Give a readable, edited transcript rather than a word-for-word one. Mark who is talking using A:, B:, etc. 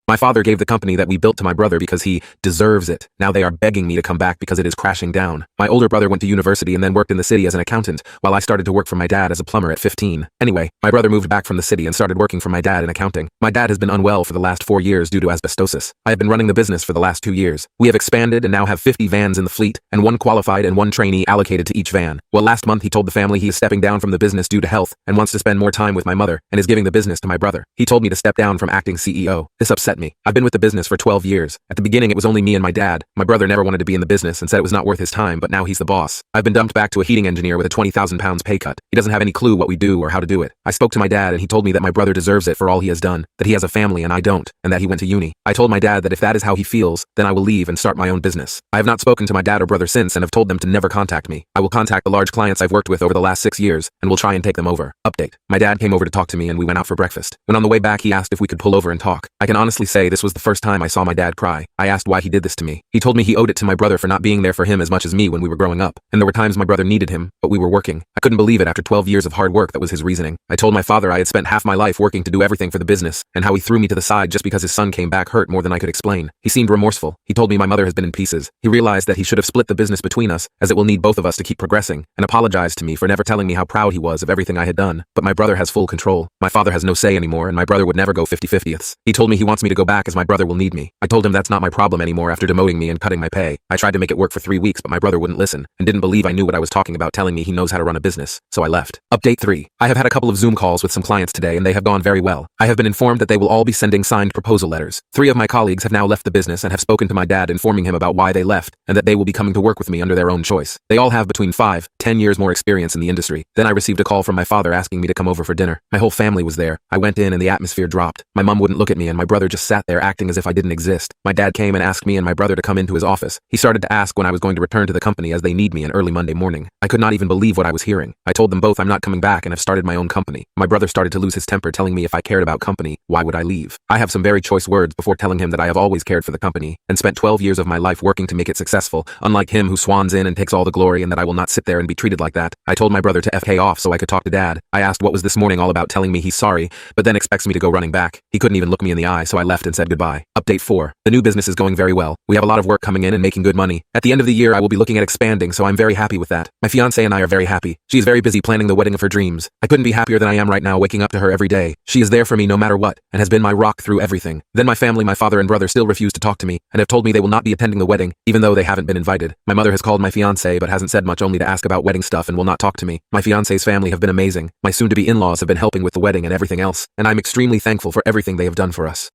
A: My father gave the company that we built to my brother because he deserves it. Now they are begging me to come back because it is crashing down. My older brother went to university and then worked in the city as an accountant, while I started to work for my dad as a plumber at 15. Anyway, my brother moved back from the city and started working for my dad in accounting. My dad has been unwell for the last 4 years due to asbestosis. I have been running the business for the last 2 years. We have expanded and now have 50 vans in the fleet, and 1 qualified and 1 trainee allocated to each van. Well, last month he told the family he is stepping down from the business due to health and wants to spend more time with my mother and is giving the business to my brother. He told me to step down from acting CEO. This upset me. I've been with the business for 12 years. At the beginning it was only me and my dad. My brother never wanted to be in the business and said it was not worth his time, but now he's the boss. I've been dumped back to a heating engineer with a £20,000 pay cut. He doesn't have any clue what we do or how to do it. I spoke to my dad and he told me that my brother deserves it for all he has done, that he has a family and I don't, and that he went to uni. I told my dad that if that is how he feels, then I will leave and start my own business. I have not spoken to my dad or brother since and have told them to never contact me. I will contact the large clients I've worked with over the last 6 years and will try and take them over. Update. My dad came over to talk to me and we went out for breakfast. When on the way back he asked if we could pull over and talk. I can honestly say this was the first time I saw my dad cry. I asked why he did this to me. He told me he owed it to my brother for not being there for him as much as me when we were growing up, and there were times my brother needed him, but we were working. I couldn't believe it after 12 years of hard work. That was his reasoning. I told my father I had spent half my life working to do everything for the business, and how he threw me to the side just because his son came back hurt more than I could explain. He seemed remorseful. He told me my mother has been in pieces. He realized that he should have split the business between us, as it will need both of us to keep progressing, and apologized to me for never telling me how proud he was of everything I had done. But my brother has full control. My father has no say anymore, and my brother would never go 50-50ths. He told me he wants me to go back as my brother will need me. I told him that's not my problem anymore after demoting me and cutting my pay. I tried to make it work for 3 weeks, but my brother wouldn't listen and didn't believe I knew what I was talking about, telling me he knows how to run a business, so I left. Update 3. I have had a couple of Zoom calls with some clients today and they have gone very well. I have been informed that they will all be sending signed proposal letters. 3 of my colleagues have now left the business and have spoken to my dad informing him about why they left and that they will be coming to work with me under their own choice. They all have between 5-10 years more experience in the industry. Then I received a call from my father asking me to come over for dinner. My whole family was there. I went in and the atmosphere dropped. My mom wouldn't look at me and my brother just sat there acting as if I didn't exist. My dad came and asked me and my brother to come into his office. He started to ask when I was going to return to the company as they need me in early Monday morning. I could not even believe what I was hearing. I told them both I'm not coming back and have started my own company. My brother started to lose his temper, telling me if I cared about company, why would I leave? I have some very choice words before telling him that I have always cared for the company and spent 12 years of my life working to make it successful, unlike him who swans in and takes all the glory, and that I will not sit there and be treated like that. I told my brother to FK off so I could talk to dad. I asked what was this morning all about, telling me he's sorry, but then expects me to go running back. He couldn't even look me in the eye, so I left and said goodbye. Update 4. The new business is going very well. We have a lot of work coming in and making good money. At the end of the year I will be looking at expanding, so I'm very happy with that. My fiancé and I are very happy. She is very busy planning the wedding of her dreams. I couldn't be happier than I am right now, waking up to her every day. She is there for me no matter what, and has been my rock through everything. Then my family, my father and brother, still refuse to talk to me, and have told me they will not be attending the wedding, even though they haven't been invited. My mother has called my fiancé but hasn't said much, only to ask about wedding stuff, and will not talk to me. My fiancé's family have been amazing. My soon-to-be in-laws have been helping with the wedding and everything else, and I'm extremely thankful for everything they have done for us.